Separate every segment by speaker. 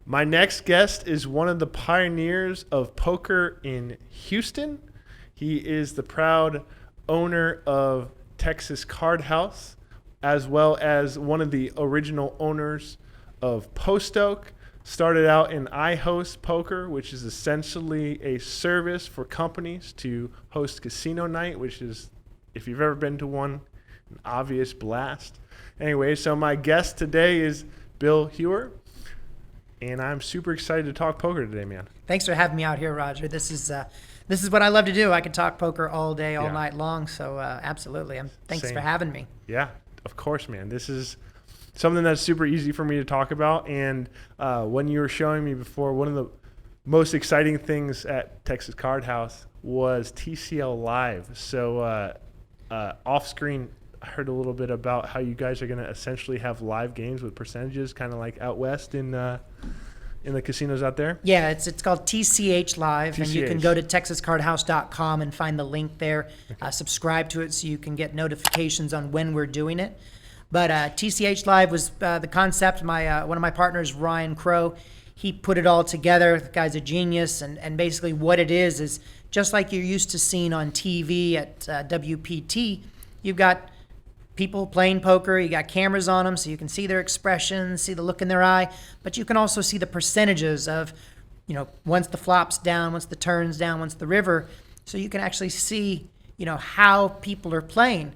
Speaker 1: My next guest is one of the pioneers of poker in Houston. He is the proud owner of Texas Card House, as well as one of the original owners of Post Oak. Started out in iHostPoker, which is essentially a service for companies to host casino night, which is, if you've ever been to one, an obvious blast. Anyway, so my guest today is Bill Heuer, and I'm super excited to talk poker today, man.
Speaker 2: Thanks for having me out here, Roger. This is what I love to do. I could talk poker all day, all night long. So absolutely, thanks for having me.
Speaker 1: Yeah, of course, man. This is something that's super easy for me to talk about. And when you were showing me before, one of the most exciting things at Texas Card House was TCL Live. So off screen, I heard a little bit about how you guys are going to essentially have live games with percentages, kind of like out west in the casinos out there.
Speaker 2: Yeah, it's called TCH Live, and you can go to texascardhouse.com and find the link there. Subscribe to it so you can get notifications on when we're doing it. But TCH Live was the concept. One of my partners, Ryan Crow, he put it all together. The guy's a genius, and basically what it is just like you're used to seeing on TV at WPT. You've got people playing poker, you got cameras on them so you can see their expressions, see the look in their eye, but you can also see the percentages of, once the flop's down, once the turn's down, once the river, so you can actually see, how people are playing.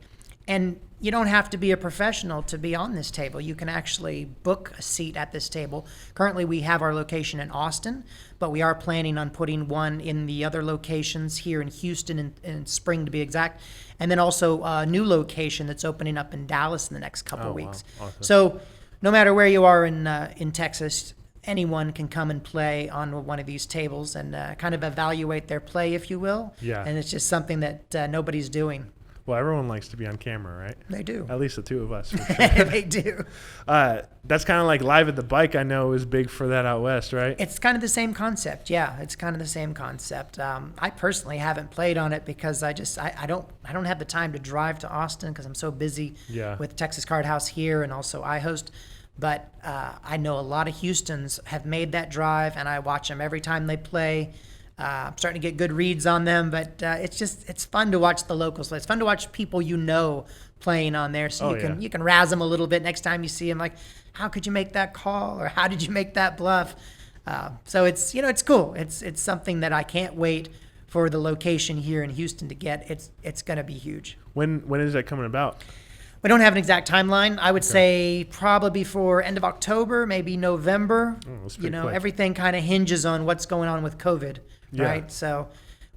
Speaker 2: And you don't have to be a professional to be on this table. You can actually book a seat at this table. Currently, we have our location in Austin, but we are planning on putting one in the other locations here in Houston in spring, to be exact. And then also a new location that's opening up in Dallas in the next couple of weeks. Wow. Awesome. So no matter where you are in Texas, anyone can come and play on one of these tables and kind of evaluate their play, if you will.
Speaker 1: Yeah.
Speaker 2: And it's just something that nobody's doing.
Speaker 1: Well, everyone likes to be on camera, right?
Speaker 2: They do.
Speaker 1: At least the two of us. For sure.
Speaker 2: They do.
Speaker 1: That's kind of like Live at the Bike, I know, is big for that out west, right?
Speaker 2: It's kind of the same concept. Yeah, it's kind of the same concept. I personally haven't played on it because I don't have the time to drive to Austin because I'm so busy with Texas Card House here and also iHost. But I know a lot of Houstons have made that drive, and I watch them every time they play. I'm starting to get good reads on them, but it's fun to watch the locals play. It's fun to watch people playing on there, so you can razz them a little bit next time you see them. Like, how could you make that call, or how did you make that bluff? So it's it's cool. It's something that I can't wait for the location here in Houston to get. It's going to be huge.
Speaker 1: When is that coming about?
Speaker 2: We don't have an exact timeline. I would say probably before end of October, maybe November.
Speaker 1: Quick.
Speaker 2: Everything kind of hinges on what's going on with COVID. Right, so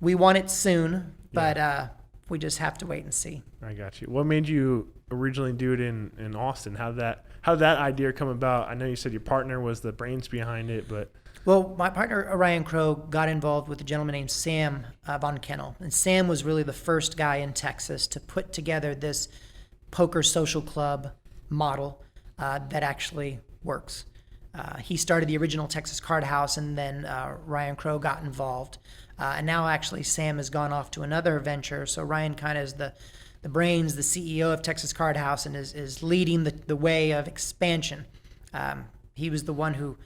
Speaker 2: we want it soon, but we just have to wait and see.
Speaker 1: I got you. What made you originally do it in Austin? How did that idea come about? I know you said your partner was the brains behind it, but
Speaker 2: well, my partner Ryan Crow got involved with a gentleman named Sam Von Kennel, and Sam was really the first guy in Texas to put together this poker social club model that actually works. He started the original Texas Card House, and then Ryan Crow got involved. And now actually Sam has gone off to another venture. So Ryan kind of is the brains, the CEO of Texas Card House, and is leading the way of expansion. He was the one who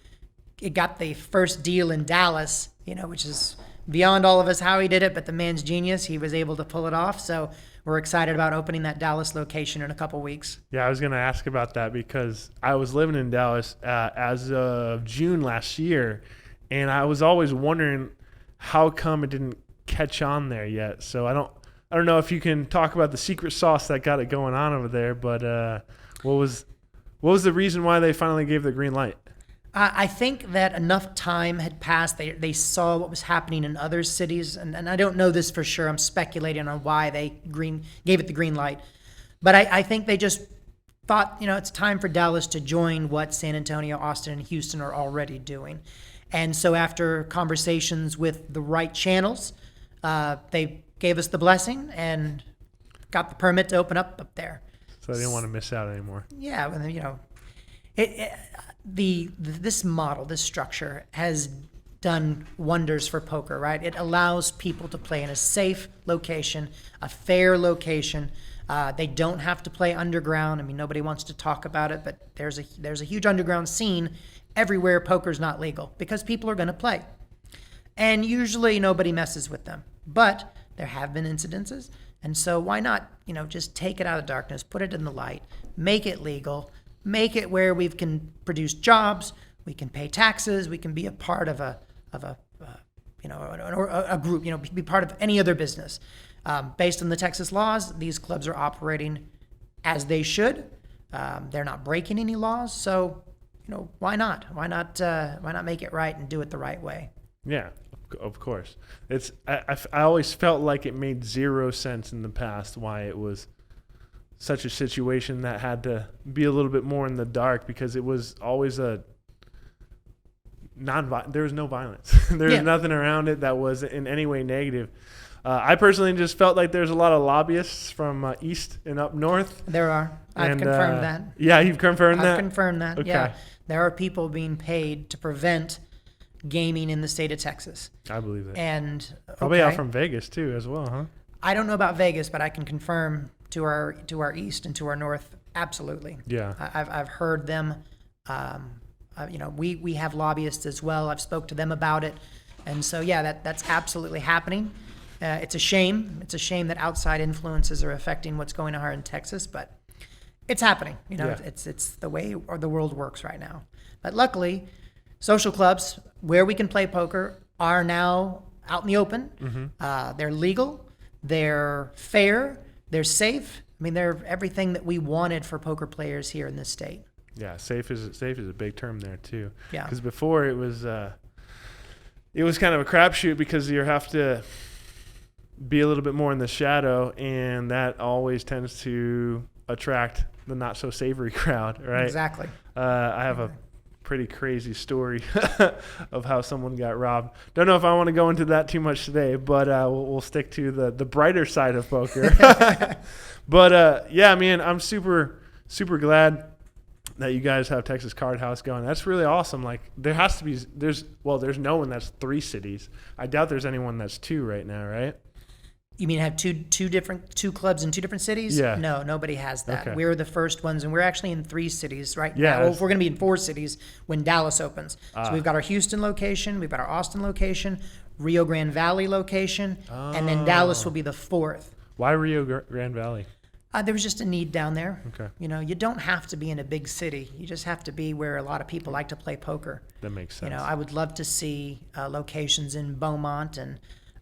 Speaker 2: got the first deal in Dallas, which is beyond all of us how he did it, but the man's genius. He was able to pull it off. So we're excited about opening that Dallas location in a couple weeks.
Speaker 1: Yeah, I was going to ask about that because I was living in Dallas as of June last year, and I was always wondering how come it didn't catch on there yet. So I don't know if you can talk about the secret sauce that got it going on over there, but what was the reason why they finally gave the green light?
Speaker 2: I think that enough time had passed. They saw what was happening in other cities, and I don't know this for sure. I'm speculating on why they gave it the green light. But I think they just thought, it's time for Dallas to join what San Antonio, Austin, and Houston are already doing. And so after conversations with the right channels, they gave us the blessing and got the permit to open up there.
Speaker 1: So they didn't want to miss out anymore.
Speaker 2: Yeah, this model, this structure has done wonders for poker, right? It allows people to play in a safe location, a fair location, They don't have to play underground. I mean, nobody wants to talk about it, but there's a huge underground scene everywhere poker's not legal because people are going to play. And usually nobody messes with them. But there have been incidences. And so why not, just take it out of darkness, put it in the light, make it legal, make it where we can produce jobs, we can pay taxes, we can be a part of a group, be part of any other business. Based on the Texas laws, these clubs are operating as they should. They're not breaking any laws, so why not? Why not make it right and do it the right way?
Speaker 1: Yeah, of course. I always felt like it made zero sense in the past why it was such a situation that had to be a little bit more in the dark, because it was always there was no violence. There was nothing around it that was in any way negative. I personally just felt like there's a lot of lobbyists from east and up north.
Speaker 2: There are. I've confirmed that.
Speaker 1: Yeah, you've confirmed that?
Speaker 2: I've confirmed that,
Speaker 1: okay.
Speaker 2: Yeah. There are people being paid to prevent gaming in the state of Texas.
Speaker 1: I believe that.
Speaker 2: And
Speaker 1: probably out from Vegas too as well, huh?
Speaker 2: I don't know about Vegas, but I can confirm to our east and to our north, absolutely.
Speaker 1: Yeah.
Speaker 2: I've heard them. We have lobbyists as well. I've spoke to them about it. And so, yeah, that's absolutely happening. It's a shame. It's a shame that outside influences are affecting what's going on in Texas, but it's happening. It's the way the world works right now. But luckily, social clubs where we can play poker are now out in the open. Mm-hmm. They're legal. They're fair. They're safe. I mean, they're everything that we wanted for poker players here in this state.
Speaker 1: Yeah, safe is a big term there too.
Speaker 2: Yeah.
Speaker 1: Because before it was kind of a crapshoot, because you have to be a little bit more in the shadow, and that always tends to attract the not so savory crowd, right?
Speaker 2: Exactly.
Speaker 1: I have a pretty crazy story of how someone got robbed. Don't know if I want to go into that too much today, but we'll stick to the brighter side of poker. But yeah, man, I'm super glad that you guys have Texas Card House going. That's really awesome. Like, there's no one that's 3 cities. I doubt there's anyone that's 2 right now, right?
Speaker 2: You mean have two clubs in 2 different cities?
Speaker 1: Yeah.
Speaker 2: No, nobody has that.
Speaker 1: Okay.
Speaker 2: We're the first ones, and we're actually in 3 cities right
Speaker 1: Yeah,
Speaker 2: now. Well, we're going to be in 4 cities when Dallas opens. So we've got our Houston location, we've got our Austin location, Rio Grande Valley location, and then Dallas will be the 4th.
Speaker 1: Why Rio Grande Valley?
Speaker 2: There was just a need down there.
Speaker 1: Okay.
Speaker 2: You don't have to be in a big city. You just have to be where a lot of people like to play poker.
Speaker 1: That makes sense.
Speaker 2: I would love to see locations in Beaumont and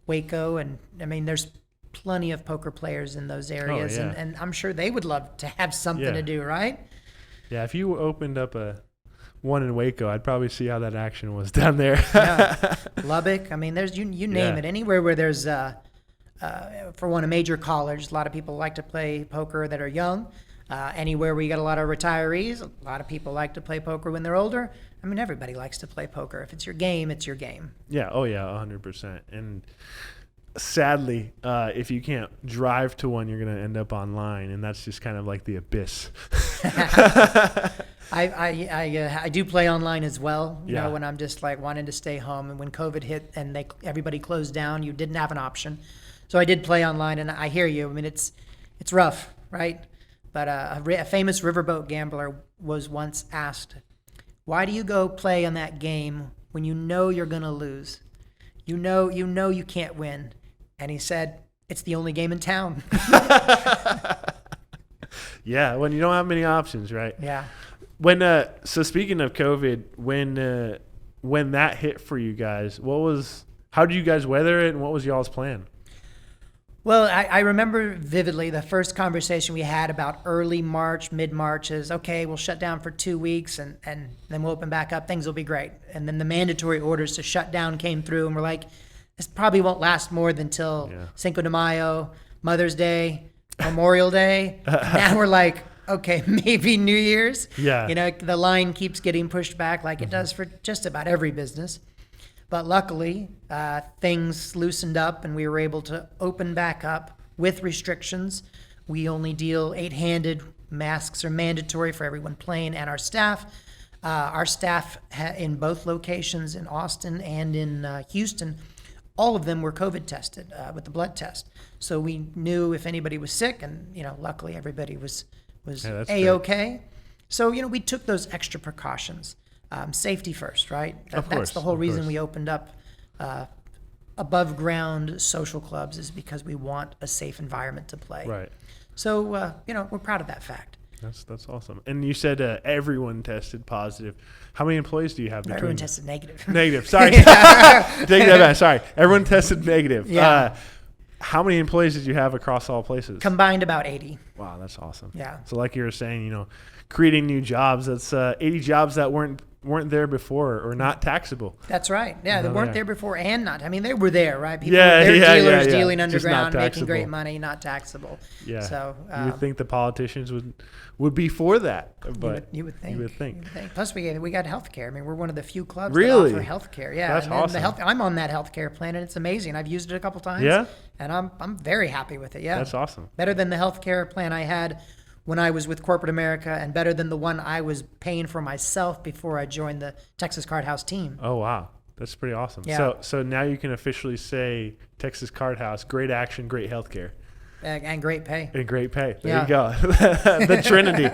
Speaker 2: Waco, and I mean, there's plenty of poker players in those areas,
Speaker 1: yeah.
Speaker 2: and I'm sure they would love to have something to do, right?
Speaker 1: Yeah, if you opened up one in Waco, I'd probably see how that action was down there.
Speaker 2: Yeah. Lubbock, I mean, there's you name it. Anywhere where there's for one, a major college, a lot of people like to play poker that are young. Anywhere where you got a lot of retirees, a lot of people like to play poker when they're older. I mean, everybody likes to play poker. If it's your game, it's your game.
Speaker 1: Yeah, 100%. And sadly, if you can't drive to one, you're going to end up online, and that's just kind of like the abyss.
Speaker 2: I do play online as well. You know, when I'm just like wanting to stay home, and when COVID hit and everybody closed down, you didn't have an option. So I did play online, and I hear you. I mean, it's rough, right? But a famous riverboat gambler was once asked, "Why do you go play on that game when you know you're going to lose? You know you can't win." And he said, "It's the only game in town."
Speaker 1: Yeah, when you don't have many options, right?
Speaker 2: Yeah.
Speaker 1: So speaking of COVID, when that hit for you guys, how did you guys weather it, and what was y'all's plan?
Speaker 2: Well, I remember vividly the first conversation we had about early March, mid-March is, okay, we'll shut down for 2 weeks and then we'll open back up. Things will be great. And then the mandatory orders to shut down came through, and we're like, this probably won't last more than till Cinco de Mayo, Mother's Day, Memorial Day. Now we're like, okay, maybe New Year's.
Speaker 1: Yeah.
Speaker 2: The line keeps getting pushed back like it does for just about every business. But luckily, things loosened up and we were able to open back up with restrictions. We only deal 8-handed. Masks are mandatory for everyone playing and our staff. Our staff in both locations, in Austin and in Houston, all of them were COVID tested with the blood test. So we knew if anybody was sick, and luckily everybody was A-okay. So we took those extra precautions. Safety first, right? That's the whole reason we opened up above ground social clubs, is because we want a safe environment to play.
Speaker 1: Right.
Speaker 2: So we're proud of that fact.
Speaker 1: That's awesome. And you said everyone tested positive. How many employees do you have?
Speaker 2: Everyone tested negative.
Speaker 1: Negative. Sorry. Take that back. Sorry. Everyone tested negative.
Speaker 2: Yeah.
Speaker 1: How many employees did you have across all places?
Speaker 2: Combined, about 80.
Speaker 1: Wow, that's awesome.
Speaker 2: Yeah.
Speaker 1: So like you were saying, creating new jobs. That's 80 jobs that weren't there before or not taxable.
Speaker 2: That's right. Yeah, they weren't there before and not. I mean, they were there, right? People,
Speaker 1: dealers
Speaker 2: dealing underground, making great money, not taxable.
Speaker 1: Yeah.
Speaker 2: So
Speaker 1: you would think the politicians would be for that, but
Speaker 2: you would think.
Speaker 1: You would think.
Speaker 2: Plus, we got healthcare. I mean, we're one of the few clubs
Speaker 1: really?
Speaker 2: that offer healthcare. Yeah,
Speaker 1: that's awesome.
Speaker 2: I'm on that healthcare plan, and it's amazing. I've used it a couple times.
Speaker 1: Yeah.
Speaker 2: And I'm very happy with it. Yeah.
Speaker 1: That's awesome.
Speaker 2: Better than the healthcare plan I had when I was with corporate America, and better than the one I was paying for myself before I joined the Texas Card House team.
Speaker 1: Oh, wow. That's pretty awesome.
Speaker 2: Yeah.
Speaker 1: So now you can officially say Texas Card House, great action, great healthcare.
Speaker 2: And great pay.
Speaker 1: And great pay. There you go. The Trinity.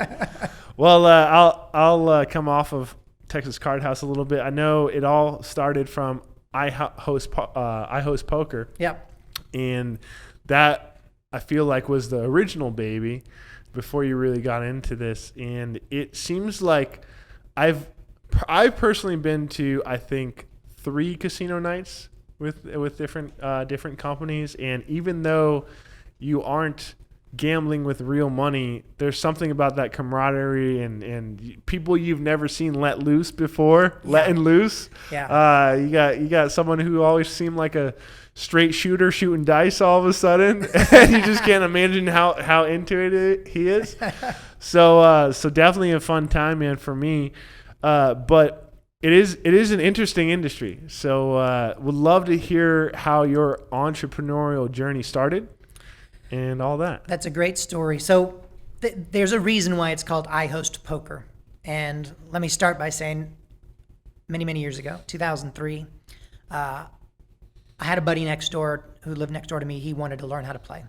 Speaker 1: Well, I'll come off of Texas Card House a little bit. I know it all started from iHostPoker.
Speaker 2: Yep.
Speaker 1: And that, I feel like, was the original baby before you really got into this. And it seems like I've personally been to, I think, 3 casino nights with different companies. And even though you aren't gambling with real money, there's something about that camaraderie and people you've never seen let loose before, letting loose.
Speaker 2: Yeah.
Speaker 1: You got someone who always seemed like a straight shooter shooting dice all of a sudden, and you just can't imagine how into it he is. So definitely a fun time, man, for me. But it is an interesting industry. So would love to hear how your entrepreneurial journey started and all that.
Speaker 2: That's a great story. So there's a reason why it's called iHostPoker. And let me start by saying many, many years ago, 2003, I had a buddy next door who lived next door to me. He wanted to learn how to play.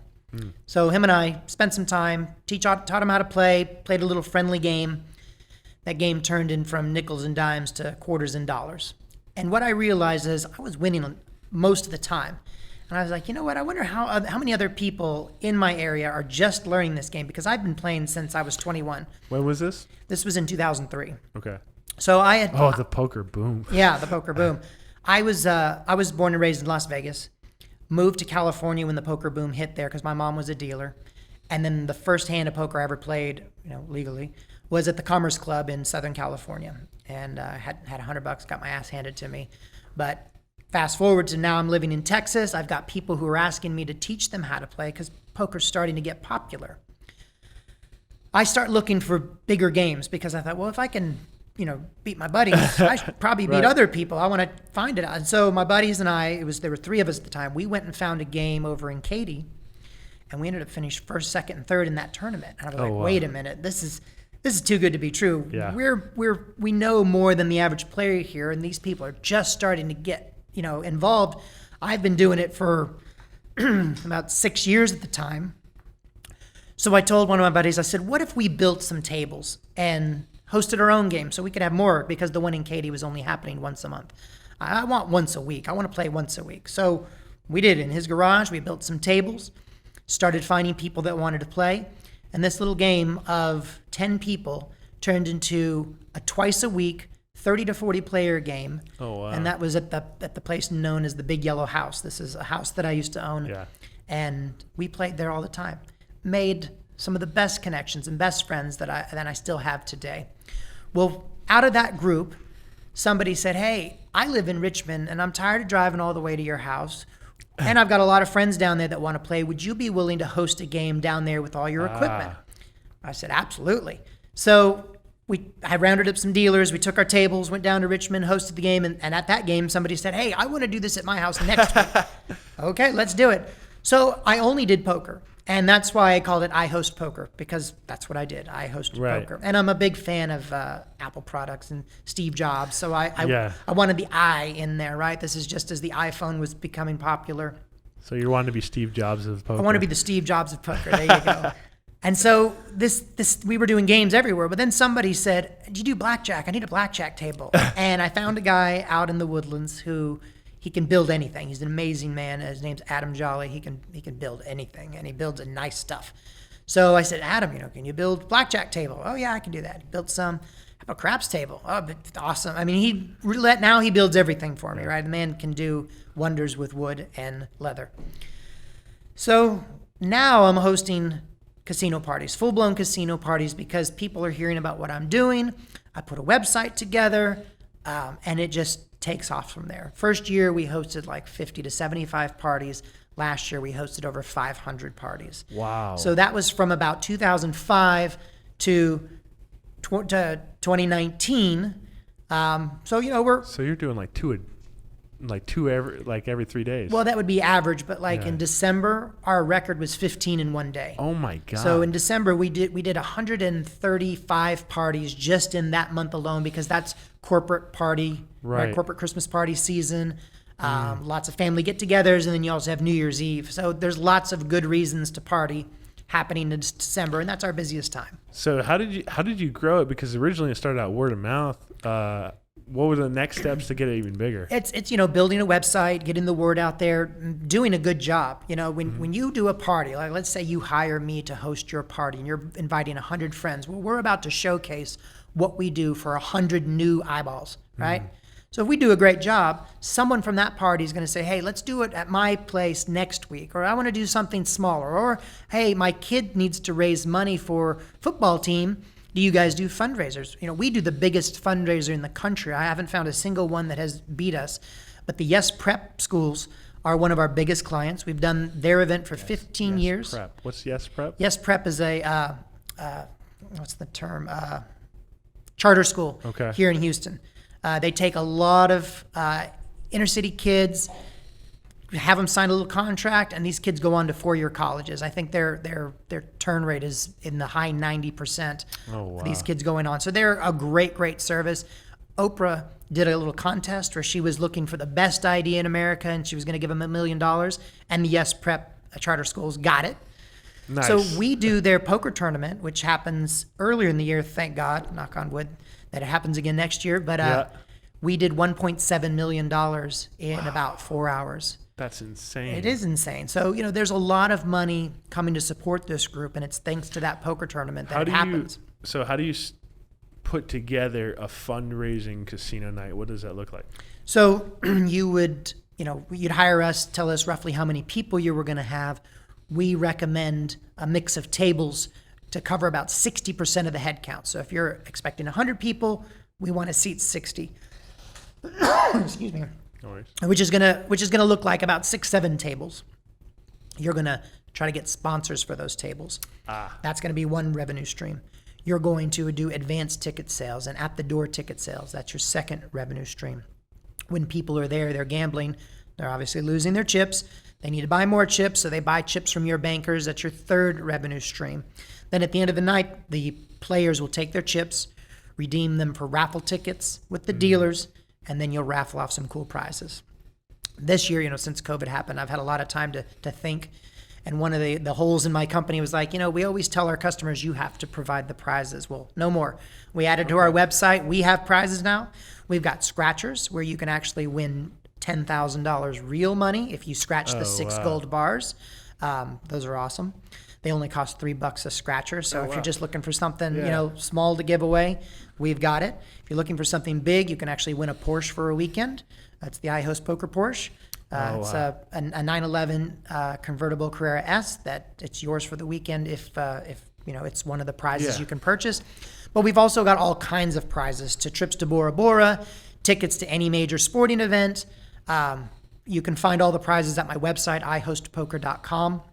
Speaker 2: So him and I spent some time, taught him how to play, played a little friendly game. That game turned in from nickels and dimes to quarters and dollars. And what I realized is I was winning most of the time. And I was like, you know what? I wonder how many other people in my area are just learning this game, because I've been playing since I was 21.
Speaker 1: When was this?
Speaker 2: This was in 2003.
Speaker 1: Okay.
Speaker 2: So I had
Speaker 1: the poker boom.
Speaker 2: Yeah, the poker boom. I was born and raised in Las Vegas. Moved to California when the poker boom hit there because my mom was a dealer. And then the first hand of poker I ever played, legally, was at the Commerce Club in Southern California. And had $100, got my ass handed to me. But fast forward to now, I'm living in Texas. I've got people who are asking me to teach them how to play because poker's starting to get popular. I start looking for bigger games because I thought, well, if I can, beat my buddies, I should probably beat other people. I want to find it. And so my buddies and I, there were 3 of us at the time. We went and found a game over in Katy, and we ended up finishing first, second, and third in that tournament. And I was like, wait a minute, this is too good to be true.
Speaker 1: Yeah.
Speaker 2: We know more than the average player here, and these people are just starting to get involved. I've been doing it for about 6 years at the time. So I told one of my buddies, I said, what if we built some tables and hosted our own game so we could have more, because the one in Katy was only happening once a month. I want once a week. I want to play once a week. So we did. In his garage, we built some tables, started finding people that wanted to play, and this little game of 10 people turned into a twice a week 30 to 40 player game.
Speaker 1: Oh, wow.
Speaker 2: And that was at the place known as the Big Yellow House. This is a house that I used to own.
Speaker 1: Yeah.
Speaker 2: And we played there all the time. Made some of the best connections and best friends that I still have today. Well, out of that group, somebody said, hey, I live in Richmond and I'm tired of driving all the way to your house. And I've got a lot of friends down there that want to play. Would you be willing to host a game down there with all your equipment? I said, absolutely. So I rounded up some dealers. We took our tables, went down to Richmond, hosted the game. And at that game, somebody said, hey, I want to do this at my house next week. Okay, let's do it. So I only did poker. And that's why I called it iHostPoker, because that's what I did. I hosted poker. And I'm a big fan of Apple products and Steve Jobs. So I wanted the I in there, right? This is just as the iPhone was becoming popular.
Speaker 1: So you wanted to be Steve Jobs of poker.
Speaker 2: I want to be the Steve Jobs of poker. There you go. And so this we were doing games everywhere. But then somebody said, "Do you do blackjack? I need a blackjack table." And I found a guy out in the Woodlands who... he can build anything. He's an amazing man. His name's Adam Jolly. He can build anything, and he builds nice stuff. So I said, Adam, can you build blackjack table? Oh yeah, I can do that. He built some. How about craps table? Oh, awesome. I mean, now he builds everything for me, right? The man can do wonders with wood and leather. So now I'm hosting casino parties, full-blown casino parties, because people are hearing about what I'm doing. I put a website together, and it just takes off from there. First year, we hosted like 50 to 75 parties. Last year, we hosted over 500 parties.
Speaker 1: Wow.
Speaker 2: So that was from about 2005 to 2019. So
Speaker 1: you're doing every 3 days.
Speaker 2: Well, that would be average, but in December, our record was 15 in one day.
Speaker 1: Oh my God.
Speaker 2: So in December, we did 135 parties just in that month alone, because that's corporate party, right? Corporate Christmas party season. Lots of family get-togethers, and then you also have New Year's Eve. So there's lots of good reasons to party happening in December, and that's our busiest time.
Speaker 1: So how did you grow it? Because originally it started out word of mouth. What were the next steps to get it even bigger?
Speaker 2: It's building a website, getting the word out there, doing a good job. When you do a party, like let's say you hire me to host your party and you're inviting 100 friends. Well, we're about to showcase what we do for 100 new eyeballs, right? So if we do a great job, someone from that party is going to say, hey, let's do it at my place next week, or I want to do something smaller, or hey, my kid needs to raise money for football team. Do you guys do fundraisers? We do the biggest fundraiser in the country. I haven't found a single one that has beat us. But the Yes Prep schools are one of our biggest clients. We've done their event for 15 years.
Speaker 1: Prep. What's Yes Prep?
Speaker 2: Yes Prep is a, what's the term? Charter school here in Houston. They take a lot of inner city kids, have them sign a little contract, and these kids go on to 4-year colleges. I think their turn rate is in the high 90%.
Speaker 1: Oh, wow.
Speaker 2: For these kids going on. So they're a great service. Oprah did a little contest where she was looking for the best idea in America, and she was going to give them $1 million, and the Yes Prep charter schools got it.
Speaker 1: Nice.
Speaker 2: So we do their poker tournament, which happens earlier in the year, thank God, knock on wood, that it happens again next year. But we did $1.7 million in about 4 hours.
Speaker 1: That's insane.
Speaker 2: It is insane. So, there's a lot of money coming to support this group, and it's thanks to that poker tournament that it happens.
Speaker 1: So how do you put together a fundraising casino night? What does that look like?
Speaker 2: So you'd hire us, tell us roughly how many people you were going to have. We recommend a mix of tables to cover about 60% of the head count. So if you're expecting 100 people, we want to seat 60. Excuse me.
Speaker 1: No worries.
Speaker 2: Which is gonna look like about 6-7 tables. You're gonna try to get sponsors for those tables. That's gonna be one revenue stream. You're going to do advanced ticket sales and at the door ticket sales. That's your second revenue stream. When people are there, they're gambling. They're obviously losing their chips. They need to buy more chips, so they buy chips from your bankers. That's your third revenue stream. Then at the end of the night, the players will take their chips, redeem them for raffle tickets with the dealers, and then you'll raffle off some cool prizes. This year, since COVID happened, I've had a lot of time to think. And one of the holes in my company was like, we always tell our customers, you have to provide the prizes. Well, no more. We added to our website. We have prizes now. We've got scratchers where you can actually win $10,000 real money if you scratch the 6 gold bars. Those are awesome. They only cost $3 a scratcher. So if you're just looking for something, small to give away, we've got it. If you're looking for something big, you can actually win a Porsche for a weekend. That's the iHostPoker Porsche. It's a 911 convertible Carrera S that it's yours for the weekend if it's one of the prizes you can purchase. But we've also got all kinds of prizes, to trips to Bora Bora, tickets to any major sporting event. You can find all the prizes at my website, iHostPoker.com.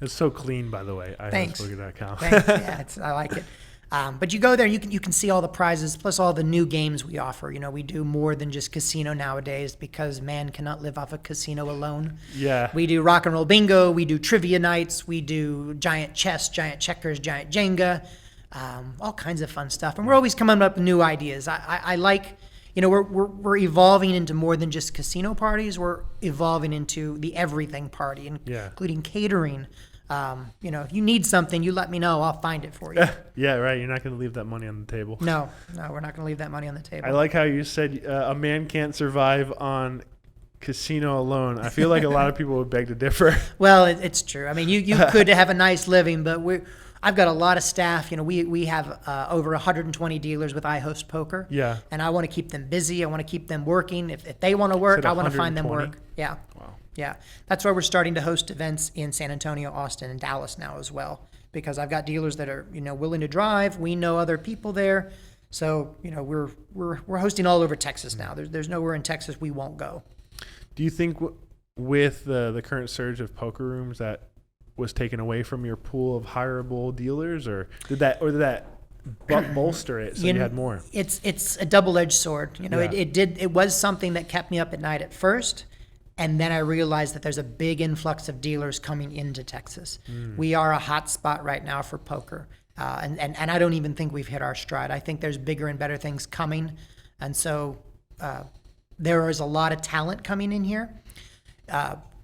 Speaker 1: It's so clean, by the way.
Speaker 2: Thanks.
Speaker 1: iHostPoker.com.
Speaker 2: Thanks. Yeah, I like it. But you go there, you can see all the prizes, plus all the new games we offer. You know, we do more than just casino nowadays because man cannot live off a casino alone.
Speaker 1: Yeah.
Speaker 2: We do rock and roll bingo, we do trivia nights, we do giant chess, giant checkers, giant Jenga, all kinds of fun stuff. And we're always coming up with new ideas. I like, you know, we're evolving into more than just casino parties. We're evolving into the everything party, including catering. You know, if you need something, you let me know. I'll find it for you.
Speaker 1: Yeah, right. You're not going to leave that money on the table.
Speaker 2: No, we're not going to leave that money on the table.
Speaker 1: I like how you said a man can't survive on casino alone. I feel like a lot of people would beg to differ.
Speaker 2: Well, it's true. I mean, you could have a nice living, but I've got a lot of staff. You know, we have over 120 dealers with iHostPoker.
Speaker 1: Yeah.
Speaker 2: And I want to keep them busy. I want to keep them working. If they want to work, I want to find them work. Yeah.
Speaker 1: Wow.
Speaker 2: Yeah, that's why we're starting to host events in San Antonio, Austin, and Dallas now as well, because I've got dealers that are, you know, willing to drive. We know other people there, so you know we're hosting all over Texas now. There's nowhere in Texas we won't go.
Speaker 1: Do you think with the current surge of poker rooms that was taken away from your pool of hireable dealers, or did that bolster it so you had more?
Speaker 2: It's a double-edged sword. You know,
Speaker 1: Yeah.
Speaker 2: it was something that kept me up at night at first. And then I realized that there's a big influx of dealers coming into Texas. We are a hot spot right now for poker. And I don't even think we've hit our stride. I think there's bigger and better things coming. And so there is a lot of talent coming in here.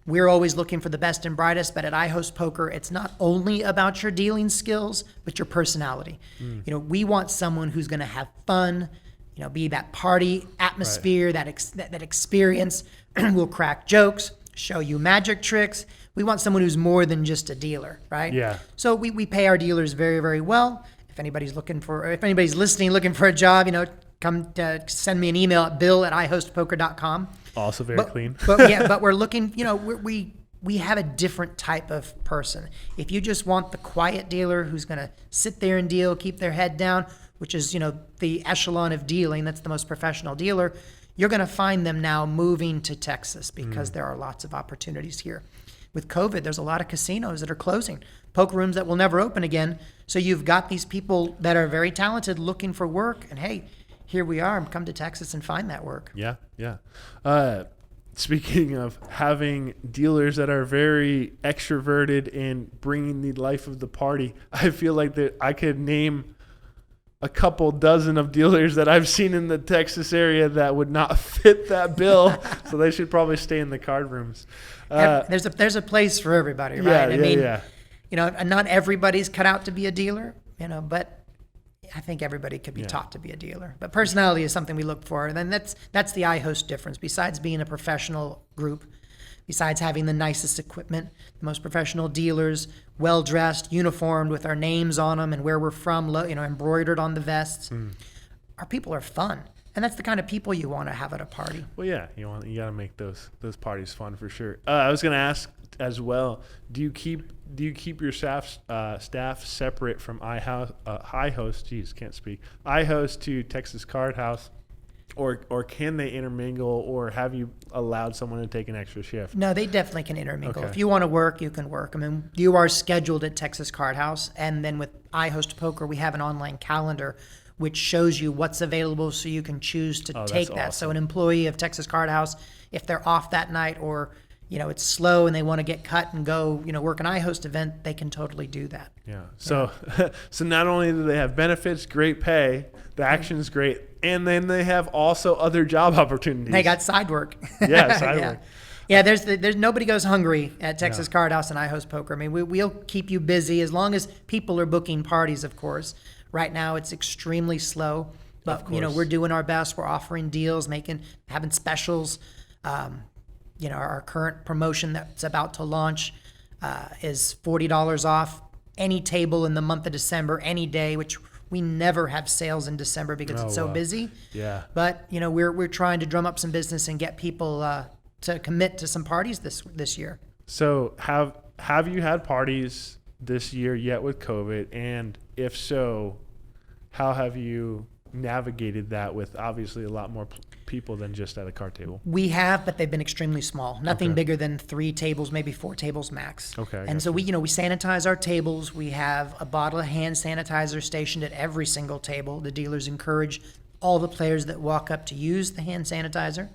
Speaker 2: We're always looking for the best and brightest, but at iHostPoker, it's not only about your dealing skills, but your personality. You know, we want someone who's going to have fun, you know, be that party atmosphere, right. that experience. We'll crack jokes, show you magic tricks. We want someone who's more than just a dealer, right?
Speaker 1: Yeah.
Speaker 2: So we pay our dealers very, very well. If anybody's listening, looking for a job, you know, come send me an email at bill@ihostpoker.com.
Speaker 1: Also very clean.
Speaker 2: but we're looking, you know, we have a different type of person. If you just want the quiet dealer who's going to sit there and deal, keep their head down, which is, you know, the echelon of dealing, that's the most professional dealer, you're going to find them now moving to Texas because there are lots of opportunities here. With COVID, there's a lot of casinos that are closing, poker rooms that will never open again. So you've got these people that are very talented looking for work, and hey, here we are. Come to Texas and find that work.
Speaker 1: Yeah. Speaking of having dealers that are very extroverted and bringing the life of the party, I feel like that I could name a couple dozen of dealers that I've seen in the Texas area that would not fit that bill, so they should probably stay in the card rooms.
Speaker 2: There's a place for everybody, right?
Speaker 1: Yeah.
Speaker 2: You know, and not everybody's cut out to be a dealer, you know, but I think everybody could be taught to be a dealer. But personality is something we look for, and then that's the iHost difference. Besides being a professional group, besides having the nicest equipment, the most professional dealers, well-dressed, uniformed with our names on them and where we're from, you know, embroidered on the vests. Our people are fun. And that's the kind of people you want to have at a party.
Speaker 1: Well, yeah, you got to make those parties fun for sure. I was going to ask as well, do you keep your staff separate from iHost? Geez, can't speak. iHost to Texas Card House, or can they intermingle, or have you allowed someone to take an extra shift?
Speaker 2: No, they definitely can intermingle.
Speaker 1: Okay.
Speaker 2: If you want to work, you can work. I mean, you are scheduled at Texas Card House, and then with iHostPoker, we have an online calendar which shows you what's available so you can choose to take that.
Speaker 1: Awesome.
Speaker 2: So an employee of Texas Card House, if they're off that night or, you know, it's slow and they want to get cut and go, you know, work an iHost event, they can totally do that.
Speaker 1: Yeah. So so not only do they have benefits, great pay, the action's great, and then they have also other job opportunities.
Speaker 2: They got side work.
Speaker 1: Yeah, side work.
Speaker 2: Yeah, there's nobody goes hungry at Texas Card House and iHostPoker. I mean, we'll keep you busy as long as people are booking parties, of course. Right now, it's extremely slow, but you know, we're doing our best. We're offering deals, having specials. You know, our current promotion that's about to launch is $40 off any table in the month of December, any day, which we never have sales in December because it's so busy.
Speaker 1: Yeah.
Speaker 2: But you know, we're trying to drum up some business and get people to commit to some parties this year.
Speaker 1: So have you had parties this year yet with COVID? And if so, how have you navigated that with obviously a lot more people than just at a card table.
Speaker 2: We have, but they've been extremely small. Nothing
Speaker 1: Okay.
Speaker 2: bigger than 3 tables, maybe 4 tables max.
Speaker 1: Okay, I
Speaker 2: And so
Speaker 1: gotcha.
Speaker 2: we sanitize our tables. We have a bottle of hand sanitizer stationed at every single table. The dealers encourage all the players that walk up to use the hand sanitizer.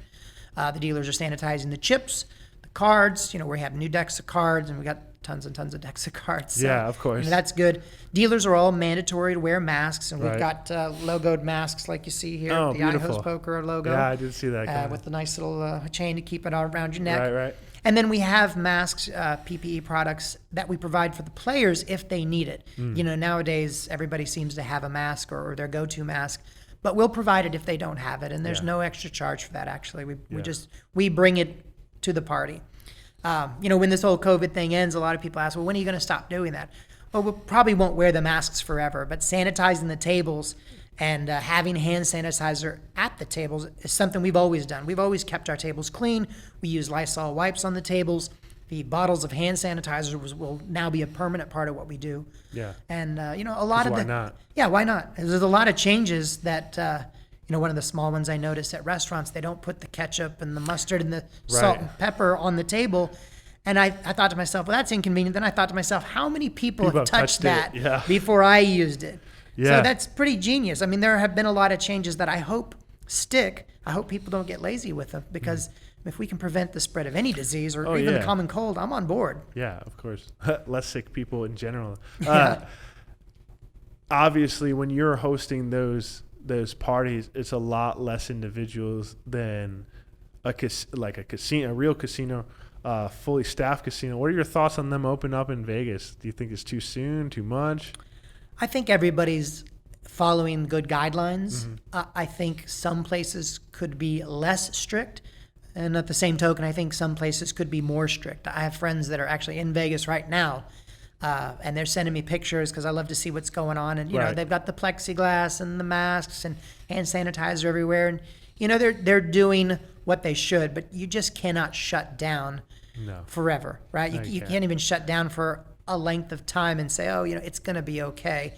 Speaker 2: The dealers are sanitizing the chips, the cards. We have new decks of cards, and we got tons and tons of decks of cards. So,
Speaker 1: Yeah, of course.
Speaker 2: that's good. Dealers are all mandatory to wear masks, and we've
Speaker 1: Right.
Speaker 2: got logoed masks like you see here,
Speaker 1: Oh,
Speaker 2: the
Speaker 1: beautiful.
Speaker 2: iHostPoker logo.
Speaker 1: Yeah, I did see that. coming.
Speaker 2: With the nice little chain to keep it all around your neck.
Speaker 1: Right.
Speaker 2: And then we have masks, PPE products that we provide for the players if they need it. Nowadays everybody seems to have a mask or their go-to mask, but we'll provide it if they don't have it, and there's
Speaker 1: Yeah.
Speaker 2: no extra charge for that. Actually, we
Speaker 1: Yeah.
Speaker 2: we bring it to the party. When this whole COVID thing ends, a lot of people ask, well, when are you going to stop doing that? Well, we probably won't wear the masks forever, but sanitizing the tables and having hand sanitizer at the tables is something we've always done. We've always kept our tables clean. We use Lysol wipes on the tables. The bottles of hand sanitizer will now be a permanent part of what we do.
Speaker 1: Yeah.
Speaker 2: And, a lot of
Speaker 1: why
Speaker 2: the...
Speaker 1: not?
Speaker 2: Yeah, why not? There's a lot of changes that... one of the small ones I noticed at restaurants, they don't put the ketchup and the mustard and the salt
Speaker 1: Right.
Speaker 2: and pepper on the table. And I thought to myself, well, that's inconvenient. Then I thought to myself, how many people have touched that
Speaker 1: it, yeah.
Speaker 2: before I used it?
Speaker 1: Yeah.
Speaker 2: So that's pretty genius. I mean, there have been a lot of changes that I hope stick. I hope people don't get lazy with them, because if we can prevent the spread of any disease or even
Speaker 1: yeah.
Speaker 2: the common cold, I'm on board.
Speaker 1: Yeah, of course. Less sick people in general.
Speaker 2: Yeah.
Speaker 1: Obviously, when you're hosting those parties, it's a lot less individuals than a casino, a real casino, fully staffed casino. What are your thoughts on them opening up in Vegas? Do you think it's too soon, too much?
Speaker 2: I think everybody's following good guidelines. I think some places could be less strict. And at the same token, I think some places could be more strict. I have friends that are actually in Vegas right now, and they're sending me pictures because I love to see what's going on. And,
Speaker 1: Right.
Speaker 2: they've got the plexiglass and the masks and hand sanitizer everywhere. And, they're doing what they should, but you just cannot shut down
Speaker 1: No.
Speaker 2: forever, right?
Speaker 1: No,
Speaker 2: You
Speaker 1: you
Speaker 2: can't
Speaker 1: can't.
Speaker 2: even shut down for a length of time and say, oh, it's going to be okay.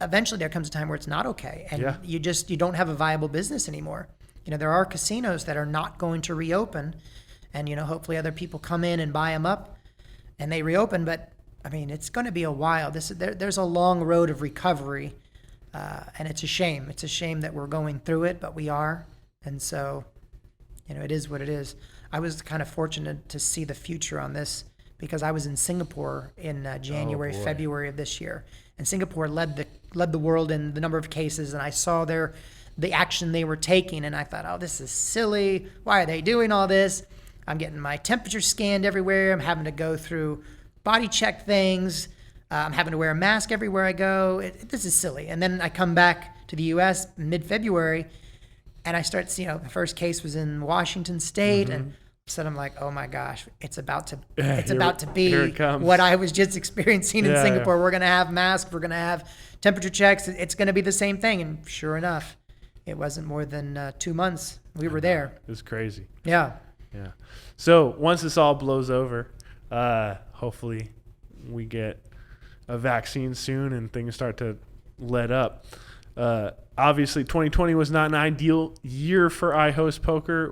Speaker 2: Eventually there comes a time where it's not okay, and
Speaker 1: Yeah.
Speaker 2: you don't have a viable business anymore. There are casinos that are not going to reopen, and hopefully other people come in and buy them up and they reopen, but I mean, it's going to be a while. There's a long road of recovery, and it's a shame. It's a shame that we're going through it, but we are. And so, it is what it is. I was kind of fortunate to see the future on this because I was in Singapore in January,
Speaker 1: boy.
Speaker 2: February of this year, and Singapore led the world in the number of cases, and I saw the action they were taking, and I thought, oh, this is silly. Why are they doing all this? I'm getting my temperature scanned everywhere. I'm having to go through body check things. I'm having to wear a mask everywhere I go. This is silly. And then I come back to the U.S. mid-February, and I start seeing, the first case was in Washington State, and so I'm like, oh my gosh, it's about to be
Speaker 1: here it comes.
Speaker 2: what I was just experiencing in
Speaker 1: Yeah,
Speaker 2: Singapore.
Speaker 1: yeah.
Speaker 2: We're going to have masks. We're going to have temperature checks. It's going to be the same thing. And sure enough, it wasn't more than 2 months. We were there.
Speaker 1: It was crazy.
Speaker 2: Yeah.
Speaker 1: Yeah. So once this all blows over, hopefully we get a vaccine soon and things start to let up. Obviously, 2020 was not an ideal year for iHostPoker.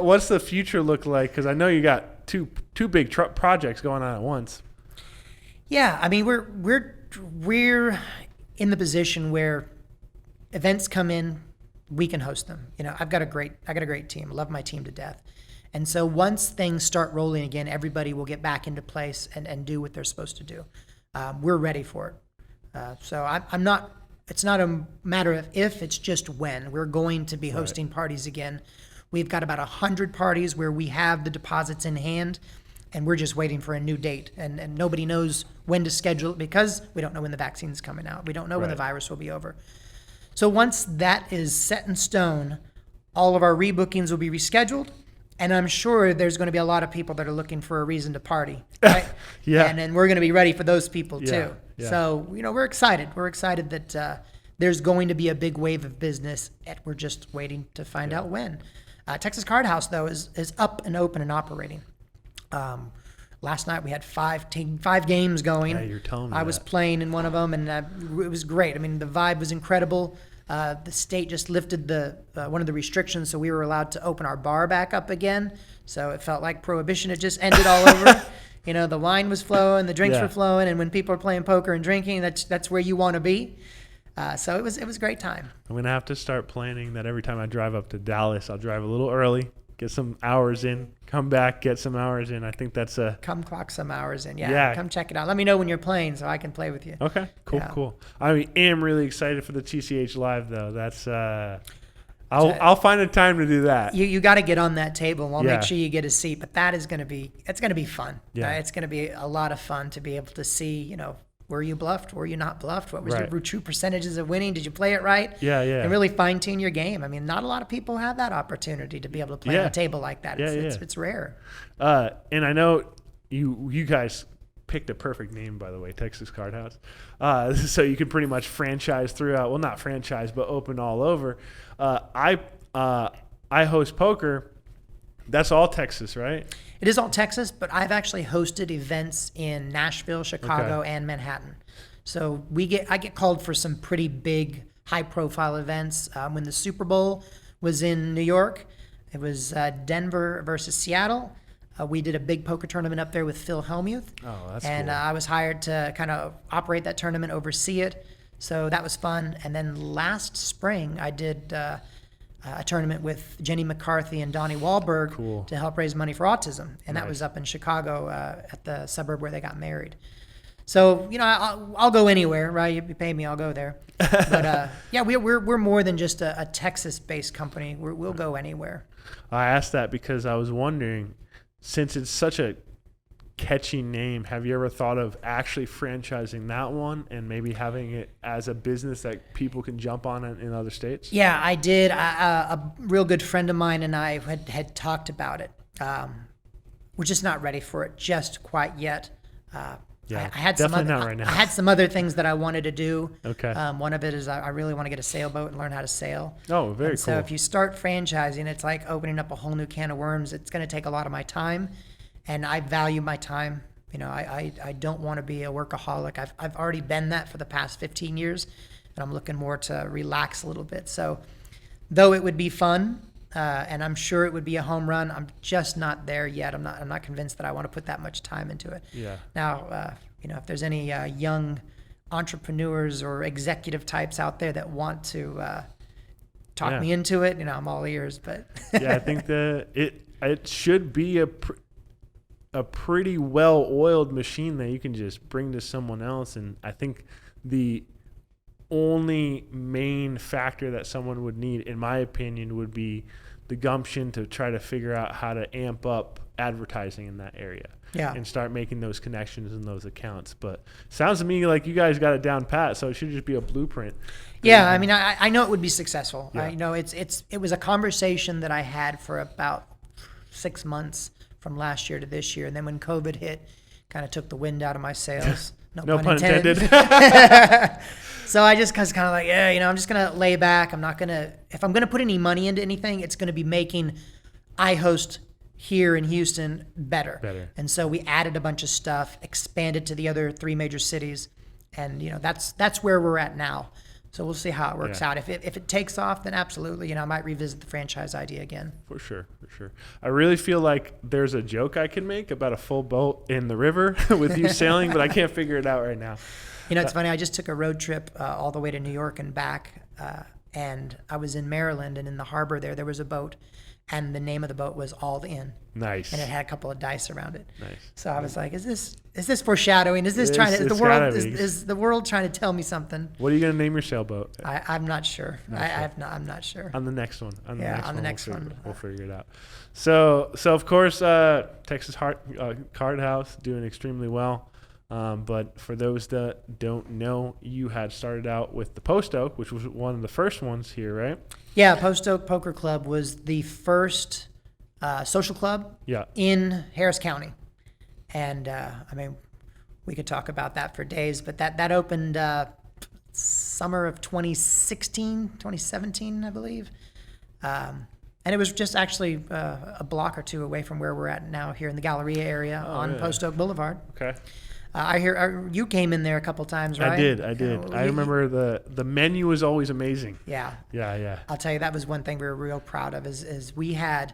Speaker 1: What's the future look like? Because I know you got two big projects going on at once.
Speaker 2: Yeah, I mean, we're in the position where events come in, we can host them. I got a great team. I love my team to death. And so once things start rolling again, everybody will get back into place and do what they're supposed to do. We're ready for it. So I'm not. It's not a matter of if, it's just when. We're going to be hosting parties again. We've got about 100 parties where we have the deposits in hand, and we're just waiting for a new date. And nobody knows when to schedule it because we don't know when the vaccine's coming out. We don't know when the virus will be over. So once that is set in stone, all of our rebookings will be rescheduled. And I'm sure there's going to be a lot of people that are looking for a reason to party. Right?
Speaker 1: Yeah.
Speaker 2: And then we're going to be ready for those people too.
Speaker 1: Yeah, yeah.
Speaker 2: So, we're excited. We're excited that there's going to be a big wave of business. And we're just waiting to find out when. Texas Card House, though, is up and open and operating. Last night we had five games going.
Speaker 1: Yeah, you're telling me
Speaker 2: I was
Speaker 1: that.
Speaker 2: playing in one of them, and it was great. I mean, the vibe was incredible. The state just lifted one of the restrictions, so we were allowed to open our bar back up again. So it felt like prohibition had just ended all over. The wine was flowing, the drinks were flowing, and when people are playing poker and drinking, that's where you want to be. So it was a great time.
Speaker 1: I'm gonna have to start planning that every time I drive up to Dallas, I'll drive a little early, get some hours in, come back, get some hours in. I think that's a
Speaker 2: come clock some hours in. Yeah, come check it out. Let me know when you're playing so I can play with you.
Speaker 1: Okay, cool. I am really excited for the TCH Live though. That's I'll find a time to do that.
Speaker 2: You got to get on that table. We'll make sure you get a seat. But it's gonna be fun.
Speaker 1: Yeah.
Speaker 2: It's gonna be a lot of fun to be able to see. Were you bluffed? Were you not bluffed? What was your true percentages of winning? Did you play it right?
Speaker 1: Yeah.
Speaker 2: And really fine tune your game. I mean, not a lot of people have that opportunity to be able to play on a table like that. It's rare.
Speaker 1: And I know you guys picked a perfect name, by the way, Texas Card House. So you can pretty much franchise throughout. Well, not franchise, but open all over. iHostPoker. That's all Texas, right?
Speaker 2: It is all Texas, but I've actually hosted events in Nashville, Chicago, and Manhattan. So I get called for some pretty big, high-profile events. When the Super Bowl was in New York, it was Denver versus Seattle. We did a big poker tournament up there with Phil Hellmuth.
Speaker 1: Oh, that's
Speaker 2: and
Speaker 1: cool.
Speaker 2: I was hired to kind of operate that tournament, oversee it. So that was fun. And then last spring, I did a tournament with Jenny McCarthy and Donnie Wahlberg to help raise money for autism. And that was up in Chicago at the suburb where they got married. So, I'll go anywhere, right? You pay me, I'll go there. But we're more than just a Texas-based company. We'll go anywhere.
Speaker 1: I asked that because I was wondering, since it's such a catchy name, have you ever thought of actually franchising that one and maybe having it as a business that people can jump on in other states?
Speaker 2: Yeah, I did. A real good friend of mine and I had talked about it. We're just not ready for it just quite yet. I had
Speaker 1: right now.
Speaker 2: I had some other things that I wanted to do.
Speaker 1: Okay.
Speaker 2: One of it is I really want to get a sailboat and learn how to sail.
Speaker 1: Oh, very cool.
Speaker 2: So if you start franchising, it's like opening up a whole new can of worms. It's going to take a lot of my time, and I value my time. I don't want to be a workaholic. I've already been that for the past 15 years, and I'm looking more to relax a little bit. So though it would be fun, and I'm sure it would be a home run, I'm just not there yet. I'm not convinced that I want to put that much time into it.
Speaker 1: Yeah.
Speaker 2: Now, if there's any young entrepreneurs or executive types out there that want to talk me into it, I'm all ears. But
Speaker 1: I think that it should be a pretty well-oiled machine that you can just bring to someone else. And I think the only main factor that someone would need, in my opinion, would be the gumption to try to figure out how to amp up advertising in that area and start making those connections in those accounts. But sounds to me like you guys got it down pat, so it should just be a blueprint.
Speaker 2: Yeah, I mean, I know it would be successful.
Speaker 1: Yeah.
Speaker 2: It was a conversation that I had for about 6 months from last year to this year, and then when COVID hit, kind of took the wind out of my sails.
Speaker 1: No pun intended.
Speaker 2: So I just was kind of like, I'm just going to lay back. If I'm going to put any money into anything, it's going to be making iHost here in Houston better. And so we added a bunch of stuff, expanded to the other 3 major cities. And, that's where we're at now. So we'll see how it works out. If it takes off, then absolutely, I might revisit the franchise idea again. For sure. I really feel like there's a joke I can make about a full boat in the river with you sailing, but I can't figure it out right now. It's funny. I just took a road trip all the way to New York and back, and I was in Maryland, and in the harbor there was a boat, and the name of the boat was All In.
Speaker 1: Nice.
Speaker 2: And it had a couple of dice around it.
Speaker 1: Nice.
Speaker 2: So I was like, is this foreshadowing? Is the world trying to tell me something?
Speaker 1: What are you going to name your sailboat?
Speaker 2: I'm not sure. I'm not sure.
Speaker 1: On the next one.
Speaker 2: On the next one.
Speaker 1: We'll figure it out. So of course, Texas Card House doing extremely well. But for those that don't know, you had started out with the Post Oak, which was one of the first ones here, right?
Speaker 2: Yeah, Post Oak Poker Club was the first social club in Harris County. And, we could talk about that for days, but that opened summer of 2017, I believe. And it was just actually a block or two away from where we're at now here in the Galleria area on
Speaker 1: really?
Speaker 2: Post Oak Boulevard.
Speaker 1: Okay.
Speaker 2: I hear you came in there a couple times, right?
Speaker 1: I did. I
Speaker 2: You-
Speaker 1: remember the menu was always amazing.
Speaker 2: Yeah.
Speaker 1: Yeah.
Speaker 2: I'll tell you, that was one thing we were real proud of is we had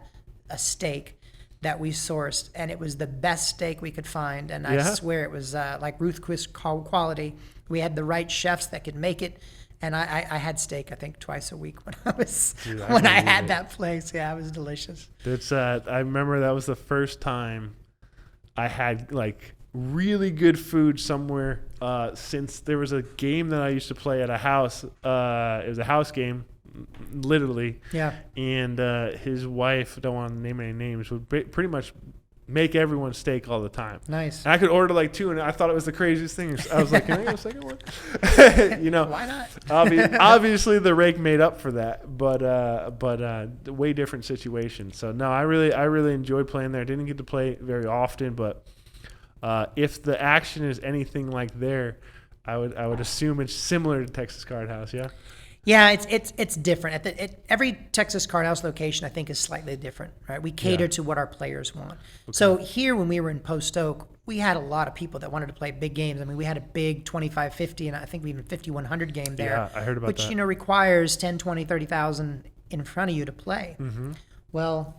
Speaker 2: a steak that we sourced, and it was the best steak we could find. And I
Speaker 1: Yeah?
Speaker 2: swear it was like Ruth Chris quality. We had the right chefs that could make it. And I had steak, I think, twice a week when I was
Speaker 1: Dude,
Speaker 2: when I
Speaker 1: believe
Speaker 2: had
Speaker 1: it.
Speaker 2: that place. Yeah, it was delicious.
Speaker 1: It's I remember that was the first time I had like really good food somewhere since there was a game that I used to play at a house. It was a house game, literally.
Speaker 2: Yeah.
Speaker 1: And his wife, don't want to name any names, would pretty much make everyone steak all the time.
Speaker 2: Nice.
Speaker 1: And I could order like 2, and I thought it was the craziest thing. I was like, can I get a second one? You know,
Speaker 2: Why not?
Speaker 1: obviously the rake made up for that, but way different situation. So no, I really enjoyed playing there. Didn't get to play very often, but if the action is anything like there, I would assume it's similar to Texas Card House. Yeah.
Speaker 2: Yeah, it's different. Every Texas Card House location, I think, is slightly different, right? We cater to what our players want. Okay. So here, when we were in Post Oak, we had a lot of people that wanted to play big games. I mean, we had a big 25-50, and I think we even 50-100 game there.
Speaker 1: Yeah, I heard about that.
Speaker 2: Which, requires 10, 20, 30,000 in front of you to play. Mm-hmm. Well,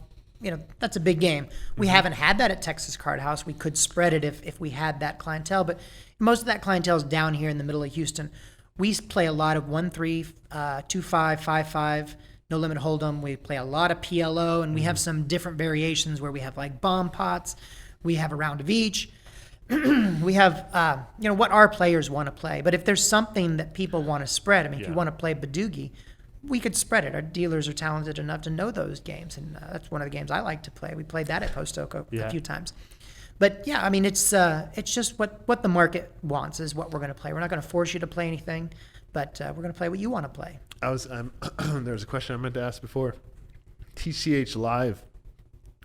Speaker 2: that's a big game. We haven't had that at Texas Card House. We could spread it if we had that clientele, but most of that clientele is down here in the middle of Houston. We play a lot of 1-3, 2-5, 5-5, no limit hold'em. We play a lot of PLO, and we have some different variations where we have like bomb pots. We have a round of each. We have, what our players want to play. But if there's something that people want to spread, if you want to play Badoogie, we could spread it. Our dealers are talented enough to know those games, and that's one of the games I like to play. We played that at Post Oak a few times. But yeah, I mean, it's just what the market wants is what we're going to play. We're not going to force you to play anything, but we're going to play what you want to play.
Speaker 1: There was a question I meant to ask before. TCH Live.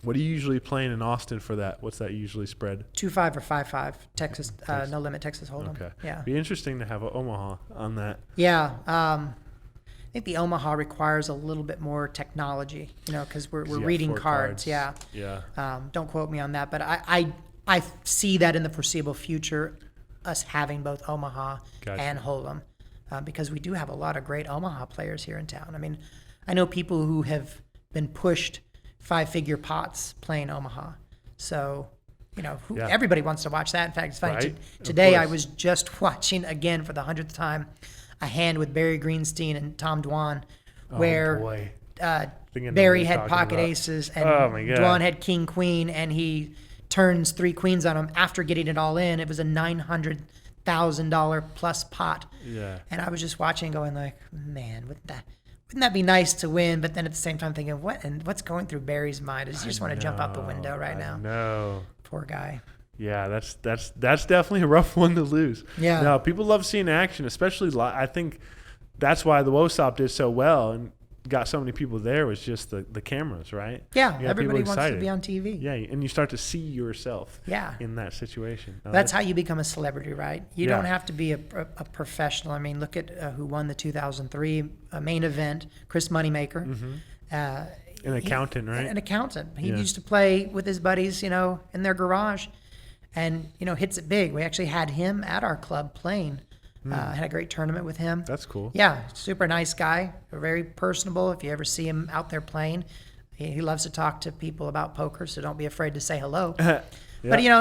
Speaker 1: What are you usually playing in Austin for that? What's that usually spread?
Speaker 2: 2-5 or 5-5 Texas, no limit Texas Hold'em.
Speaker 1: Okay.
Speaker 2: Yeah.
Speaker 1: Be interesting to have an Omaha on that.
Speaker 2: Yeah. I think the Omaha requires a little bit more technology, because we're reading cards. Yeah.
Speaker 1: Yeah.
Speaker 2: Don't quote me on that, but I see that in the foreseeable future, us having both Omaha and Hold'em, because we do have a lot of great Omaha players here in town. I mean, I know people who have been pushed 5-figure pots playing Omaha. So, everybody wants to watch that. In fact, it's funny.
Speaker 1: Right?
Speaker 2: Today I was just watching again for the 100th time a hand with Barry Greenstein and Tom Dwan, where Barry had pocket aces and Dwan had king queen, and he turns 3 queens on him after getting it all in. It was a $900,000 plus pot.
Speaker 1: Yeah.
Speaker 2: And I was just watching, going like, man, wouldn't that be nice to win? But then at the same time thinking, what's going through Barry's mind? Does he just want to jump out the window right now?
Speaker 1: No.
Speaker 2: Poor guy.
Speaker 1: Yeah, that's definitely a rough one to lose.
Speaker 2: Yeah.
Speaker 1: No, people love seeing action, especially I think that's why the WOSOP did so well and got so many people there, was just the cameras, right?
Speaker 2: Yeah, everybody wants to be on TV.
Speaker 1: Yeah, and you start to see yourself in that situation. No,
Speaker 2: that's how you become a celebrity, right? You don't have to be a professional. I mean, look at who won the 2003 main event, Chris Moneymaker.
Speaker 1: An accountant, right?
Speaker 2: An accountant. He used to play with his buddies, in their garage, and, hits it big. We actually had him at our club playing. Had a great tournament with him.
Speaker 1: That's cool.
Speaker 2: Yeah, super nice guy. Very personable. If you ever see him out there playing, he loves to talk to people about poker, so don't be afraid to say hello. But,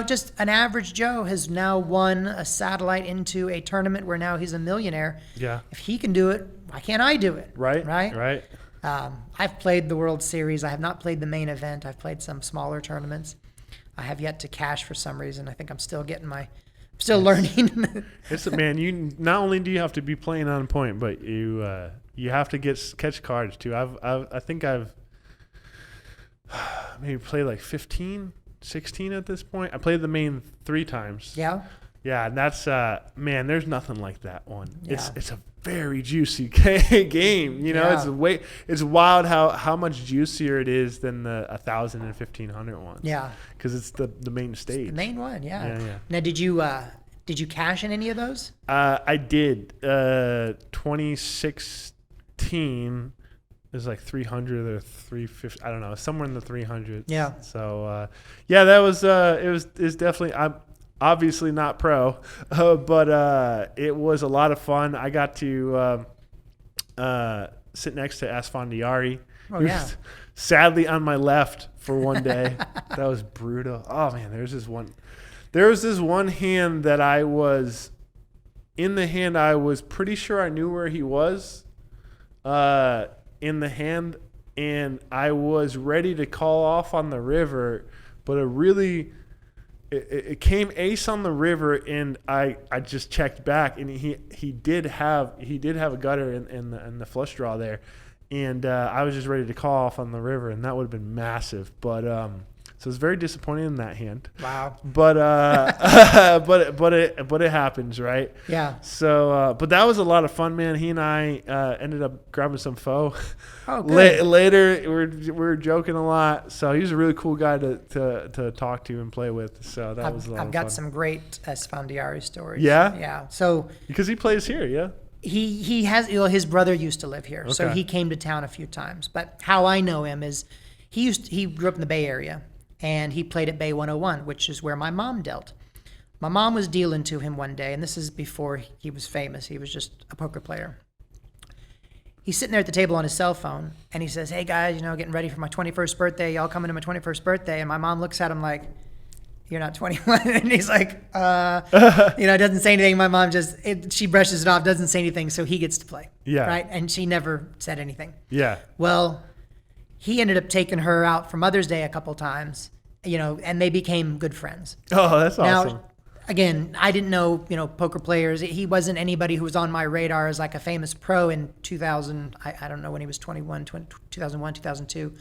Speaker 2: just an average Joe has now won a satellite into a tournament where now he's a millionaire.
Speaker 1: Yeah.
Speaker 2: If he can do it, why can't I do it?
Speaker 1: Right.
Speaker 2: Right. I've played the World Series. I have not played the main event. I've played some smaller tournaments. I have yet to cash for some reason. I think I'm still learning.
Speaker 1: It's man. You not only do you have to be playing on point, but you have to catch cards too. I think I've maybe played like 15, 16 at this point. I played the main 3 times.
Speaker 2: Yeah.
Speaker 1: Yeah, and that's man. There's nothing like that one.
Speaker 2: Yeah.
Speaker 1: It's a very juicy game. It's wild how much juicier it is than the 1,000 and 1,500 ones.
Speaker 2: Yeah.
Speaker 1: Because it's the main stage.
Speaker 2: The main one, yeah.
Speaker 1: Yeah.
Speaker 2: Now, did you cash in any of those?
Speaker 1: I did. 2016. was like 300 or 350. I don't know, somewhere in the 300s.
Speaker 2: Yeah.
Speaker 1: So that was it's definitely. I'm obviously not pro, but it was a lot of fun. I got to sit next to Asfandiari.
Speaker 2: Oh,
Speaker 1: He
Speaker 2: yeah.
Speaker 1: was sadly on my left for one day. That was brutal. Oh man, there was this one hand that I was in the hand. I was pretty sure I knew where he was in the hand, and I was ready to call off on the river, but it came ace on the river, and I just checked back, and he did have a gutter in the flush draw there, and I was just ready to call off on the river, and that would have been massive. But so it's very disappointing in that hand.
Speaker 2: Wow.
Speaker 1: But but it happens, right?
Speaker 2: Yeah.
Speaker 1: So but that was a lot of fun, man. He and I ended up grabbing some pho.
Speaker 2: Oh, good.
Speaker 1: Later, we were joking a lot. So he was a really cool guy to talk to and play with. So that was a lot of fun.
Speaker 2: I've got some great Esfandiari stories.
Speaker 1: Yeah?
Speaker 2: Yeah. So
Speaker 1: Because he plays here, yeah?
Speaker 2: he has, his brother used to live here, so
Speaker 1: Okay.
Speaker 2: he came to town a few times. But how I know him is he grew up in the Bay Area, and he played at Bay 101, which is where my mom dealt. My mom was dealing to him one day, and this is before he was famous. He was just a poker player. He's sitting there at the table on his cell phone, and he says, "Hey guys, getting ready for my 21st birthday. Y'all coming to my 21st birthday?" And my mom looks at him like, "You're not 21." And he's like, doesn't say anything. My mom she brushes it off, doesn't say anything, so he gets to play.
Speaker 1: Yeah.
Speaker 2: Right? And she never said anything.
Speaker 1: Yeah.
Speaker 2: Well, he ended up taking her out for Mother's Day a couple times, and they became good friends.
Speaker 1: Oh, that's awesome.
Speaker 2: Now, again, I didn't know, poker players. He wasn't anybody who was on my radar as like a famous pro in 2000. I don't know when he was 21, 2001, 2002.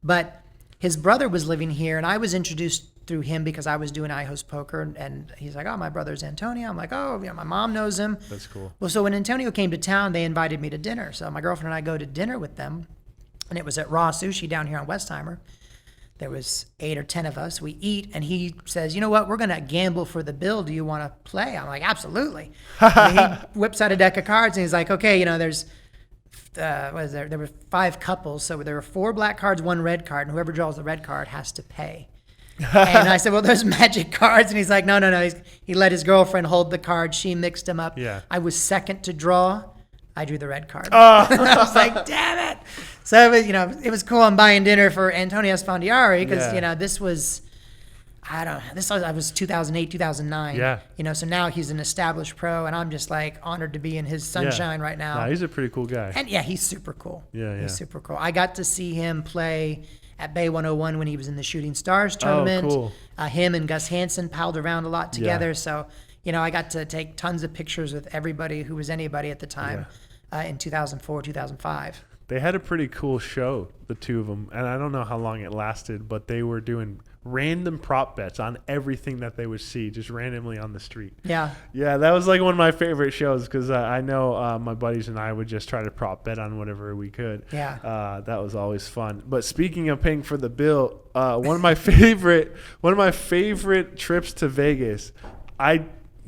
Speaker 2: But his brother was living here, and I was introduced through him because I was doing iHostPoker, and he's like, "Oh, my brother's Antonio." I'm like, "Oh, my mom knows him."
Speaker 1: That's cool.
Speaker 2: Well, so when Antonio came to town, they invited me to dinner. So my girlfriend and I go to dinner with them, and it was at Raw Sushi down here on Westheimer. There was 8 or 10 of us. We eat, and he says, "You know what? We're going to gamble for the bill. Do you want to play?" I'm like, "Absolutely." And he whips out a deck of cards, and he's like, "Okay, there's there were 5 couples, so there were 4 black cards, 1 red card, and whoever draws the red card has to pay." And I said, "Well, there's magic cards," and he's like, "No." He let his girlfriend hold the cards. She mixed them up.
Speaker 1: Yeah.
Speaker 2: I was second to draw. I drew the red card.
Speaker 1: Oh.
Speaker 2: I was like, "Damn it!" So it was cool. I'm buying dinner for Antonio Esfandiari because
Speaker 1: Yeah.
Speaker 2: this was, I was 2008, 2009.
Speaker 1: Yeah.
Speaker 2: So now he's an established pro, and I'm just like honored to be in his sunshine right now.
Speaker 1: No, he's a pretty cool guy.
Speaker 2: And yeah, he's super cool.
Speaker 1: Yeah,
Speaker 2: He's super cool. I got to see him play at Bay 101 when he was in the Shooting Stars tournament.
Speaker 1: Oh, cool.
Speaker 2: Him and Gus Hansen palled around a lot together. So, I got to take tons of pictures with everybody who was anybody at the time in 2004, 2005.
Speaker 1: They had a pretty cool show, the two of them, and I don't know how long it lasted, but they were doing random prop bets on everything that they would see, just randomly on the street.
Speaker 2: Yeah.
Speaker 1: Yeah, that was like one of my favorite shows because I know my buddies and I would just try to prop bet on whatever we could.
Speaker 2: Yeah.
Speaker 1: That was always fun. But speaking of paying for the bill, one of my favorite trips to Vegas, I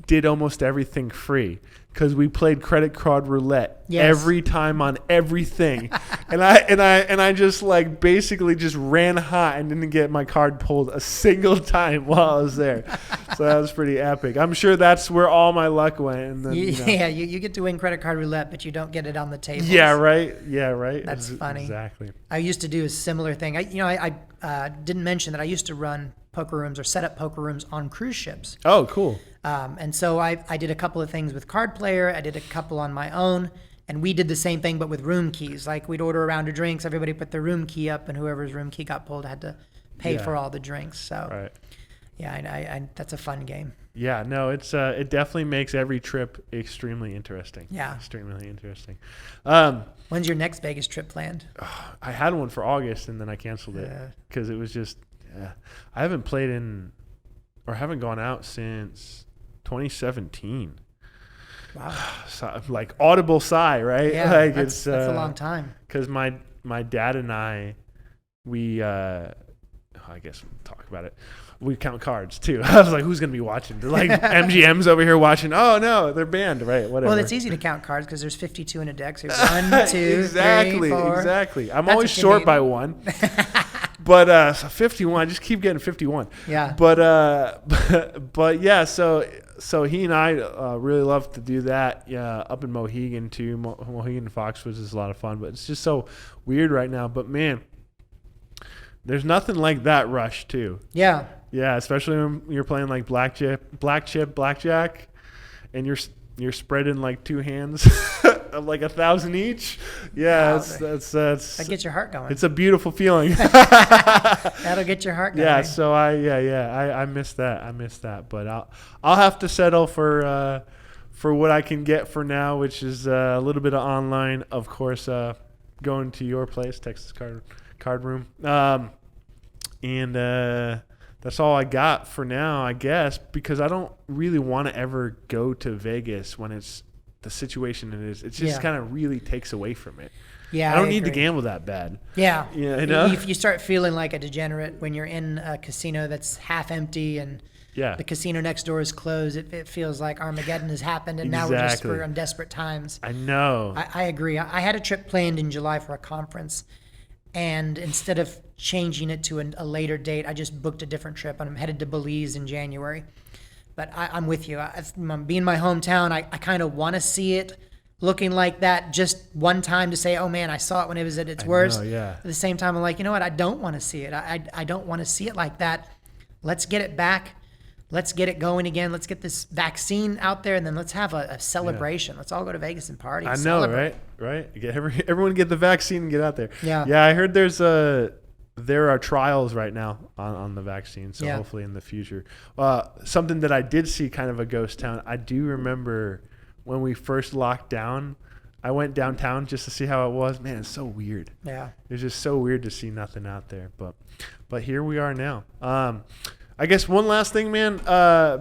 Speaker 1: did almost everything free because we played credit card roulette every time on everything. and I just like basically just ran hot and didn't get my card pulled a single time while I was there. So that was pretty epic. I'm sure that's where all my luck went. And then,
Speaker 2: you get to win credit card roulette, but you don't get it on the table.
Speaker 1: Yeah, right.
Speaker 2: That's funny.
Speaker 1: Exactly.
Speaker 2: I used to do a similar thing. I didn't mention that I used to run poker rooms or set up poker rooms on cruise ships.
Speaker 1: Oh, cool.
Speaker 2: And so I did a couple of things with Card Player. I did a couple on my own. And we did the same thing, but with room keys. Like we'd order a round of drinks, everybody put their room key up, and whoever's room key got pulled had to pay for all the drinks. So,
Speaker 1: right.
Speaker 2: Yeah, I that's a fun game.
Speaker 1: Yeah, no, it's it definitely makes every trip extremely interesting.
Speaker 2: Yeah.
Speaker 1: Extremely interesting.
Speaker 2: When's your next Vegas trip planned?
Speaker 1: I had one for August, and then I canceled it because it was just I haven't played or haven't gone out since 2017.
Speaker 2: Wow.
Speaker 1: So, like audible sigh, right?
Speaker 2: Yeah,
Speaker 1: like
Speaker 2: that's a long time.
Speaker 1: Because my dad and I, we I guess we'll talk about it. we count cards too. I was like, who's gonna be watching? They're like MGM's over here watching. Oh no, they're banned, right? Whatever.
Speaker 2: Well, it's easy to count cards because there's 52 in a deck. So 1, 2,
Speaker 1: exactly,
Speaker 2: 3, 4.
Speaker 1: exactly. I'm
Speaker 2: That's
Speaker 1: always
Speaker 2: what you
Speaker 1: short
Speaker 2: need.
Speaker 1: by one. But so 51, I just keep getting 51.
Speaker 2: Yeah.
Speaker 1: But yeah, so he and I really love to do that. Yeah, up in Mohegan too. Mohegan Foxwoods is a lot of fun, but it's just so weird right now. But man, there's nothing like that rush too.
Speaker 2: Yeah.
Speaker 1: Yeah, especially when you're playing like blackjack, and you're spreading like two hands of like 1,000 each. Yeah,
Speaker 2: Wow.
Speaker 1: that's
Speaker 2: That gets your heart going.
Speaker 1: it's a beautiful feeling.
Speaker 2: That'll get your heart going.
Speaker 1: Yeah, so I miss that. I miss that, but I'll have to settle for what I can get for now, which is a little bit of online, of course. Going to your place, Texas Card Room, and that's all I got for now, I guess, because I don't really want to ever go to Vegas when it's the situation it is. It just kind of really takes away from it.
Speaker 2: Yeah,
Speaker 1: I don't need to gamble that bad.
Speaker 2: Yeah.
Speaker 1: You know?
Speaker 2: If you start feeling like a degenerate when you're in a casino that's half empty and the casino next door is closed, it feels like Armageddon has happened, and now we're on desperate times.
Speaker 1: I know.
Speaker 2: I agree. I had a trip planned in July for a conference, and instead of changing it to a later date, I just booked a different trip, and I'm headed to Belize in January. But I'm with you. Being my hometown, I kind of want to see it looking like that just one time to say, oh man, I saw it when it was at its worst. At the same time, I'm like, you know what? I don't want to see it. I don't want to see it like that. Let's get it back. Let's get it going again. Let's get this vaccine out there, and then let's have a celebration. Let's all go to Vegas and party.
Speaker 1: I know, right? Everyone get the vaccine and get out there.
Speaker 2: Yeah.
Speaker 1: I heard there are trials right now on the vaccine, so hopefully in the future. Something that I did see, kind of a ghost town. I do remember when we first locked down, I went downtown just to see how it was. Man, it's so weird.
Speaker 2: Yeah.
Speaker 1: It's just so weird to see nothing out there. But here we are now. I guess one last thing, man,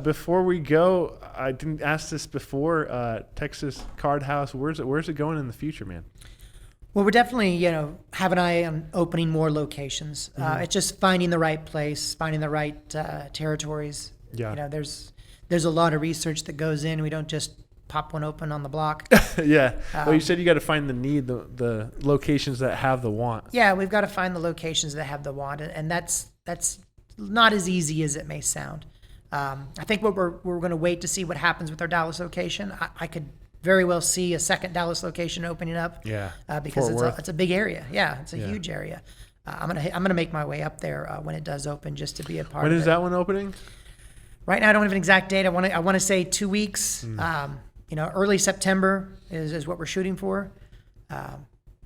Speaker 1: before we go, I didn't ask this before, Texas Card House, where's it going in the future, man?
Speaker 2: Well, we're definitely, have an eye on opening more locations. It's just finding the right place, finding the right territories.
Speaker 1: Yeah.
Speaker 2: There's a lot of research that goes in. We don't just pop one open on the block.
Speaker 1: Yeah. Well, you said you got to find the locations that have the want.
Speaker 2: Yeah, we've got to find the locations that have the want, and that's not as easy as it may sound. I think we're going to wait to see what happens with our Dallas location. I could very well see a second Dallas location opening up.
Speaker 1: Yeah.
Speaker 2: Because it's a big area. Yeah, it's a huge area. I'm gonna make my way up there when it does open, just to be a part of it.
Speaker 1: When is that one opening?
Speaker 2: Right now, I don't have an exact date. I want to say 2 weeks. Early September is what we're shooting for.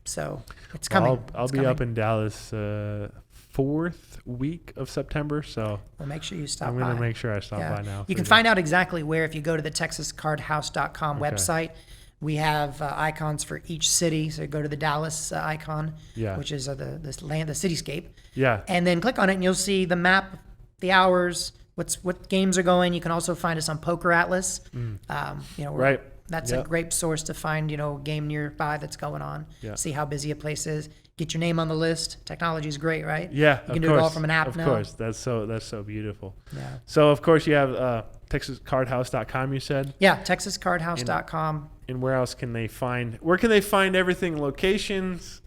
Speaker 2: So it's coming.
Speaker 1: I'll be up in Dallas 4th week of September, so
Speaker 2: well, make sure you stop by.
Speaker 1: I'm going to make sure I stop by now.
Speaker 2: You can find out exactly where if you go to the TexasCardHouse.com website. We have icons for each city. So go to the Dallas icon, which is the cityscape. Yeah. And then click on it, and you'll see the map, the hours, what games are going. You can also find us on Poker Atlas. Right. That's a great source to find, game nearby that's going on. Yeah. See how busy a place is. Get your name on the list. Technology is great, right? Yeah, you can do it all from an app now.
Speaker 1: Of course, that's so beautiful. Yeah. So of course you have TexasCardHouse.com. You said.
Speaker 2: Yeah, TexasCardHouse.com.
Speaker 1: And where else can they find? Where can they find everything? Locations,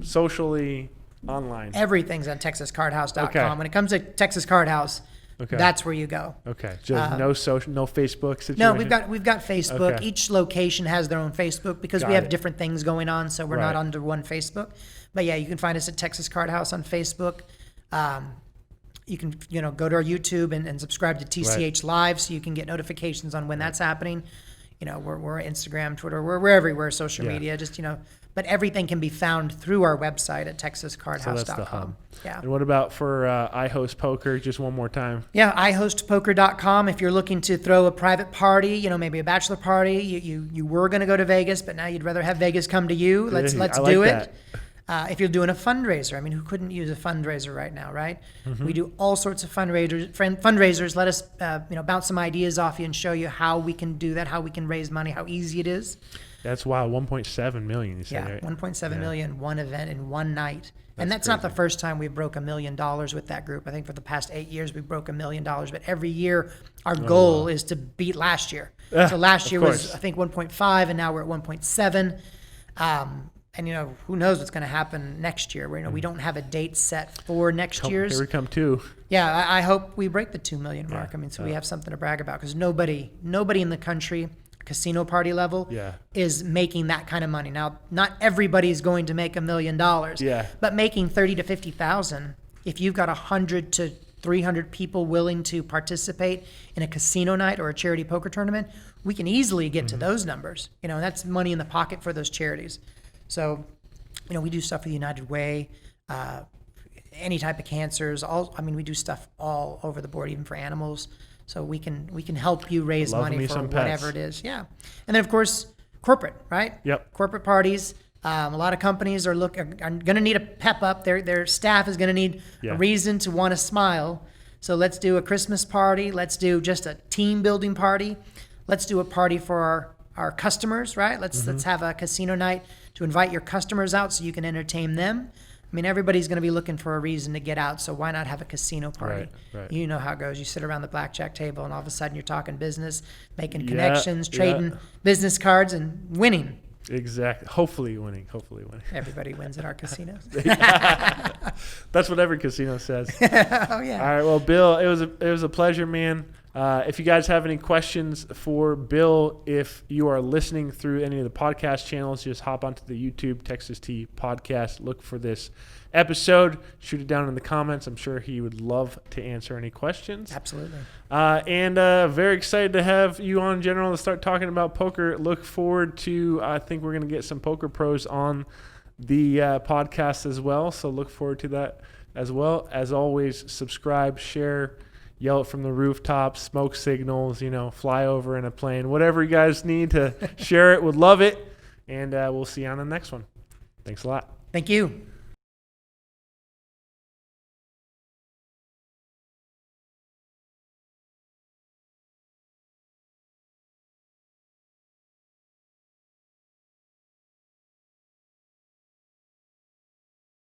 Speaker 1: socially, online.
Speaker 2: Everything's on TexasCardHouse.com. Okay. When it comes to Texas Card House. Okay. That's where you go.
Speaker 1: Okay. Just no Facebook situation?
Speaker 2: No, we've got Facebook. Okay. Each location has their own Facebook because we have different things going on, so we're not under one Facebook. But yeah, you can find us at Texas Card House on Facebook. You can go to our YouTube and subscribe to TCH Live so you can get notifications on when that's happening. We're Instagram, Twitter, we're everywhere, social media, but everything can be found through our website at TexasCardHouse.com. So that's the hub. Yeah.
Speaker 1: And what about for iHostPoker? Just one more time.
Speaker 2: Yeah, iHostPoker.com. If you're looking to throw a private party, maybe a bachelor party, you were going to go to Vegas, but now you'd rather have Vegas come to you. Let's do it. If you're doing a fundraiser, who couldn't use a fundraiser right now, right? Mm-hmm. We do all sorts of fundraisers. Let us, bounce some ideas off you and show you how we can do that, how we can raise money, how easy it is.
Speaker 1: That's wild. 1.7 million. You said,
Speaker 2: Yeah,
Speaker 1: right?
Speaker 2: 1.7 million, one event in one night. And that's not the first time we broke $1 million with that group. I think for the past 8 years, we broke $1 million. But every year, our goal is to beat last year. So last year was, I think, 1.5, and now we're at 1.7. And, who knows what's going to happen next year. We don't have a date set for next year's.
Speaker 1: Here we come, too.
Speaker 2: Yeah, I hope we break the 2 million mark. So we have something to brag about, because nobody in the country, casino party level, is making that kind of money. Now, not everybody's going to make $1 million, but making 30 to 50,000, if you've got 100 to 300 people willing to participate in a casino night or a charity poker tournament, we can easily get to those numbers. That's money in the pocket for those charities. So, we do stuff for the United Way, any type of cancers. We do stuff all over the board, even for animals. So we can help you raise money for whatever it is. Yeah. And then, of course, corporate, right?
Speaker 1: Yep.
Speaker 2: Corporate parties. A lot of companies are going to need a pep up. Their staff is going to need a reason to want to smile. So let's do a Christmas party. Let's do just a team building party. Let's do a party for our customers, right? Let's have a casino night to invite your customers out so you can entertain them. Everybody's going to be looking for a reason to get out, so why not have a casino party?
Speaker 1: Right.
Speaker 2: You know how it goes. You sit around the blackjack table, and all of a sudden you're talking business, making connections, trading business cards, and winning.
Speaker 1: Exactly. Hopefully winning.
Speaker 2: Everybody wins at our casinos.
Speaker 1: That's what every casino says.
Speaker 2: Oh, yeah.
Speaker 1: All right. Well, Bill, it was a pleasure, man. If you guys have any questions for Bill, if you are listening through any of the podcast channels, just hop onto the YouTube Texas Tea Podcast. Look for this episode. Shoot it down in the comments. I'm sure he would love to answer any questions.
Speaker 2: Absolutely.
Speaker 1: And very excited to have you on, General, to start talking about poker. Look forward to, I think we're going to get some poker pros on the podcast as well. So look forward to that as well. As always, subscribe, share, yell it from the rooftops, smoke signals, fly over in a plane, whatever you guys need to share it. Would love it. And we'll see you on the next one. Thanks a lot.
Speaker 2: Thank you.